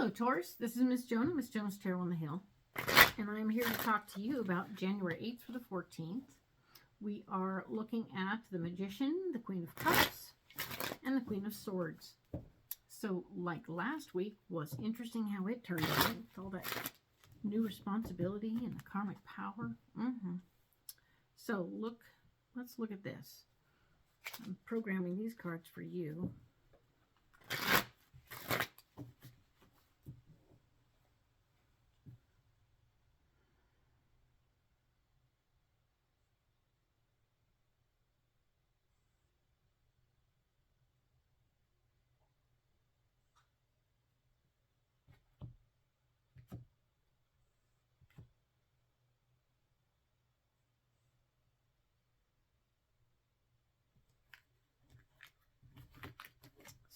Hello, Taurus. This is Miss Joan, Miss Joan's Tarot on the Hill, and I'm here to talk to you about January 8th through the 14th. We are looking at the Magician, the Queen of Cups, and the Queen of Swords. So, like last week, was interesting how it turned out with all that new responsibility and the karmic power. So, let's look at this. I'm programming these cards for you.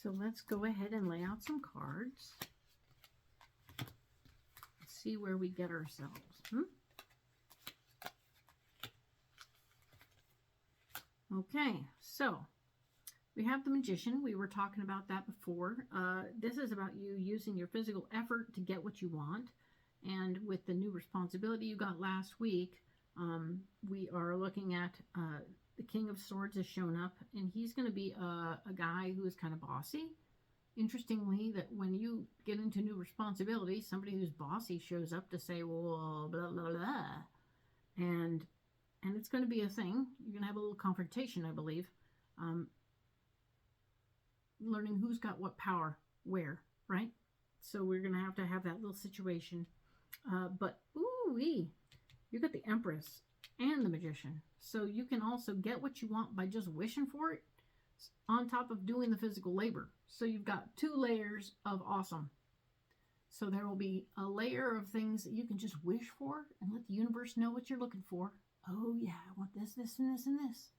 So let's go ahead and lay out some cards. Let's see where we get ourselves. Okay, so we have the Magician. We were talking about that before. This is about you using your physical effort to get what you want. And with the new responsibility you got last week, we are looking at the King of Swords has shown up, and he's going to be a guy who is kind of bossy. Interestingly, that when you get into new responsibility, somebody who's bossy shows up to say, well, blah, blah, blah. And it's going to be a thing. You're going to have a little confrontation, I believe. Learning who's got what power where, right? So we're going to have that little situation. But, ooh-wee, you got the Empress and the Magician. So you can also get what you want by just wishing for it on top of doing the physical labor. So you've got two layers of awesome. So there will be a layer of things that you can just wish for and let the universe know what you're looking for. Oh yeah, I want this, this, and this, and this.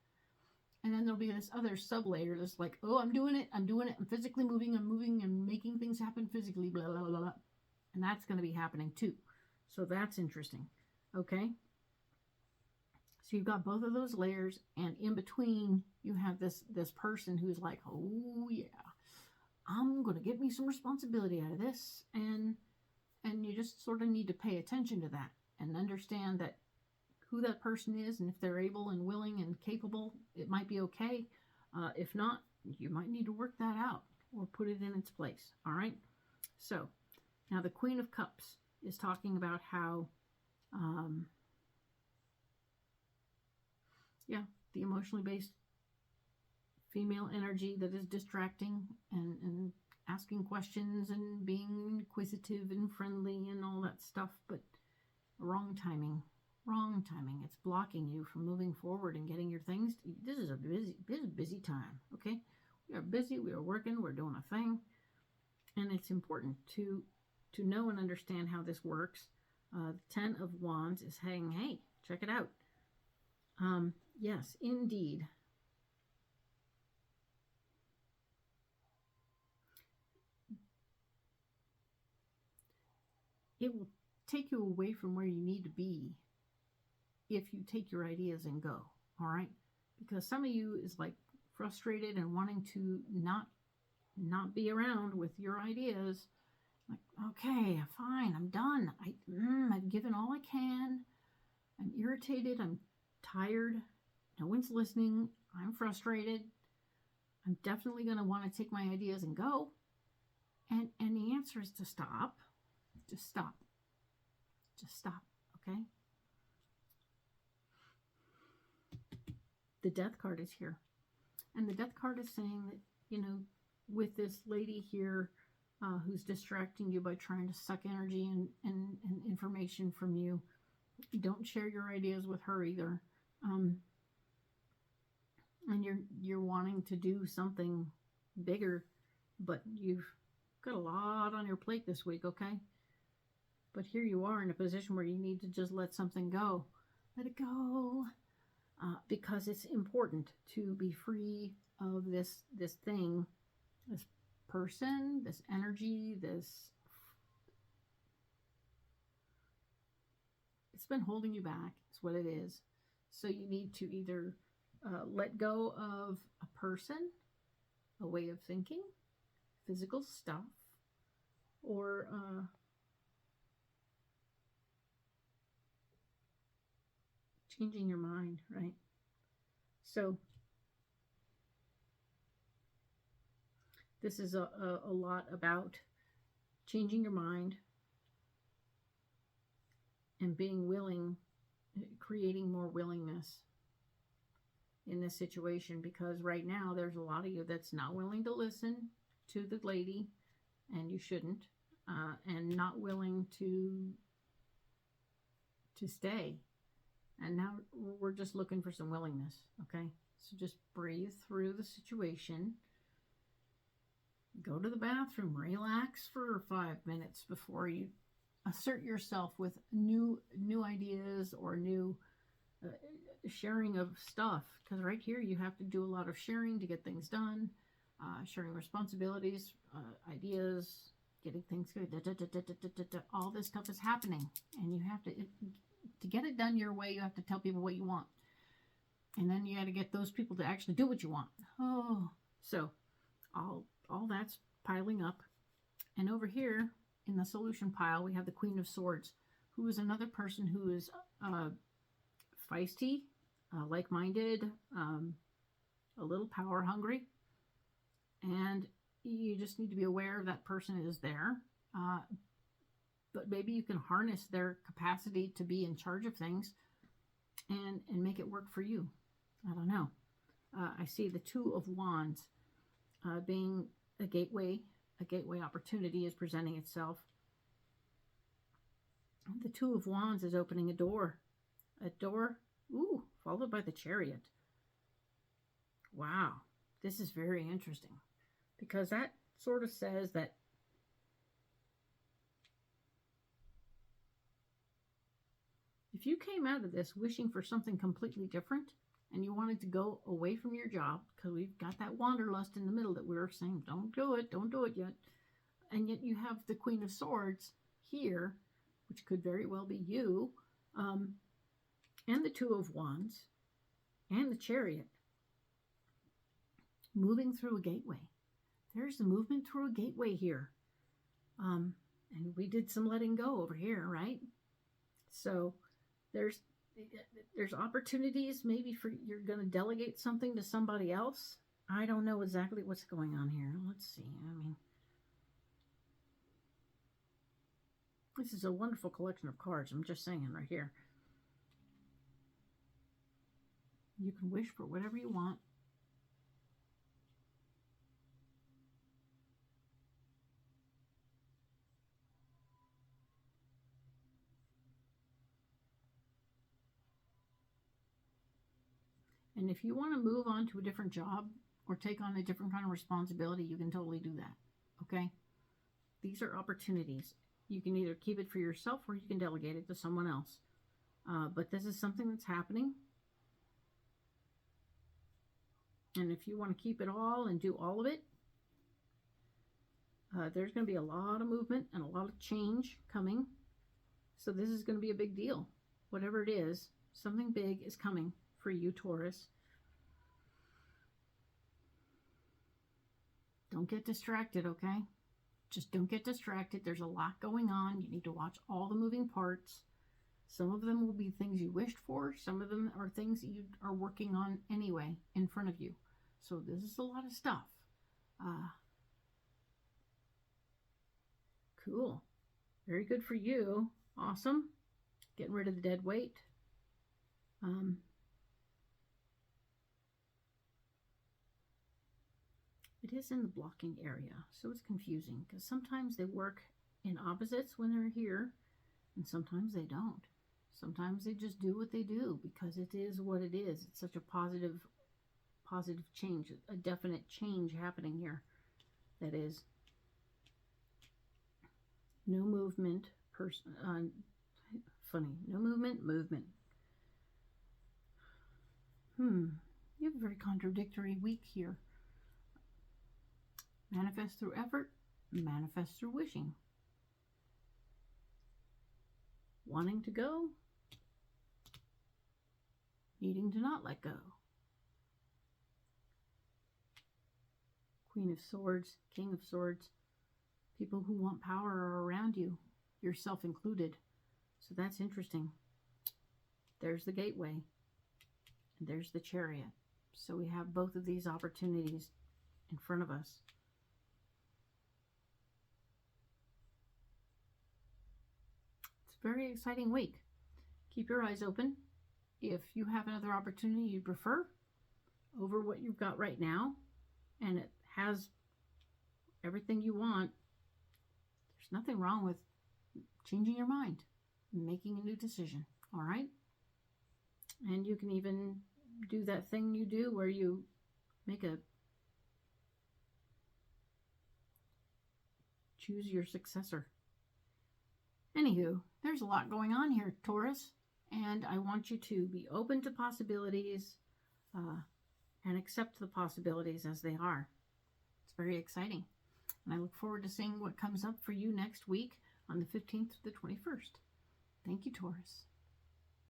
And then there'll be this other sub-layer that's like, oh, I'm doing it, I'm physically moving, I'm moving and making things happen physically, blah, blah, blah, blah. And that's going to be happening too. So that's interesting. Okay? So you've got both of those layers, and in between you have this person who's like, oh yeah, I'm going to get me some responsibility out of this. And you just sort of need to pay attention to that and understand that who that person is, and if they're able and willing and capable, it might be okay. If not, you might need to work that out or put it in its place. All right? So now the Queen of Cups is talking about how the emotionally based female energy that is distracting and asking questions and being inquisitive and friendly and all that stuff, but wrong timing. Wrong timing. It's blocking you from moving forward and getting your things. This is a busy time, okay? We are busy, we are working, we're doing a thing, and it's important to know and understand how this works. The Ten of Wands is saying, hey, check it out. Yes, indeed. It will take you away from where you need to be if you take your ideas and go, all right? Because some of you is like frustrated and wanting to not be around with your ideas. Like, okay, fine, I'm done. I've given all I can. I'm irritated. I'm tired. No one's listening. I'm frustrated. I'm definitely going to want to take my ideas and go. And the answer is to stop. Just stop. Just stop, okay? The Death card is here. And the Death card is saying that, you know, with this lady here who's distracting you by trying to suck energy and information from you, don't share your ideas with her either. And you're wanting to do something bigger, but you've got a lot on your plate this week, okay? But here you are in a position where you need to just let something go. Let it go. Because it's important to be free of this thing, this person, this energy, it's been holding you back. It's what it is. So you need to either let go of a person, a way of thinking, physical stuff, or changing your mind, right? So this is a lot about changing your mind and being willing, creating more willingness in this situation, because right now there's a lot of you that's not willing to listen to the lady, and you shouldn't, and not willing to stay. And now we're just looking for some willingness, okay? So just breathe through the situation. Go to the bathroom, relax for 5 minutes before you assert yourself with new ideas or new sharing of stuff. Because right here you have to do a lot of sharing to get things done, sharing responsibilities, ideas, getting things good. All this stuff is happening, and you have to get it done your way. You have to tell people what you want, and then you got to get those people to actually do what you want. Oh, so all that's piling up. And over here in the solution pile, we have the Queen of Swords, who is another person who is feisty, like-minded, a little power hungry, and you just need to be aware that person is there. But maybe you can harness their capacity to be in charge of things and make it work for you. I don't know. I see the Two of Wands being a gateway opportunity is presenting itself. The Two of Wands is opening a door, ooh, followed by the Chariot. Wow, this is very interesting, because that sort of says that if you came out of this wishing for something completely different, and you wanted to go away from your job, because we've got that wanderlust in the middle that we were saying, don't do it yet. And yet you have the Queen of Swords here, which could very well be you, and the Two of Wands, and the Chariot, moving through a gateway. There's the movement through a gateway here. And we did some letting go over here, right? So there's opportunities maybe for you're going to delegate something to somebody else. I don't know exactly what's going on here. Let's see. I mean, this is a wonderful collection of cards. I'm just saying right here. You can wish for whatever you want. And if you want to move on to a different job or take on a different kind of responsibility, you can totally do that. Okay? These are opportunities. You can either keep it for yourself or you can delegate it to someone else. But this is something that's happening. And if you want to keep it all and do all of it, there's going to be a lot of movement and a lot of change coming. So this is going to be a big deal. Whatever it is, something big is coming for you, Taurus. Don't get distracted, okay? Just don't get distracted. There's a lot going on. You need to watch all the moving parts. Some of them will be things you wished for. Some of them are things that you are working on anyway in front of you. So this is a lot of stuff. Cool. Very good for you. Awesome. Getting rid of the dead weight. It is in the blocking area, so it's confusing because sometimes they work in opposites when they're here, and sometimes they don't. Sometimes they just do what they do because it is what it is. It's such a positive change, a definite change happening here. That is no movement, funny, no movement. You have a very contradictory week here. Manifest through effort, manifest through wishing. Wanting to go, needing to not let go. Queen of Swords, King of Swords, People who want power are around you, yourself included. So that's interesting. There's the gateway, and there's the chariot. So we have both of these opportunities in front of us. It's a very exciting week. Keep your eyes open. If you have another opportunity you prefer over what you've got right now, and it has everything you want, there's nothing wrong with changing your mind and making a new decision. All right? And you can even do that thing you do where you make a choose your successor. Anywho, there's a lot going on here, Taurus, and I want you to be open to possibilities and accept the possibilities as they are. It's very exciting. And I look forward to seeing what comes up for you next week on the 15th to the 21st. Thank you, Taurus.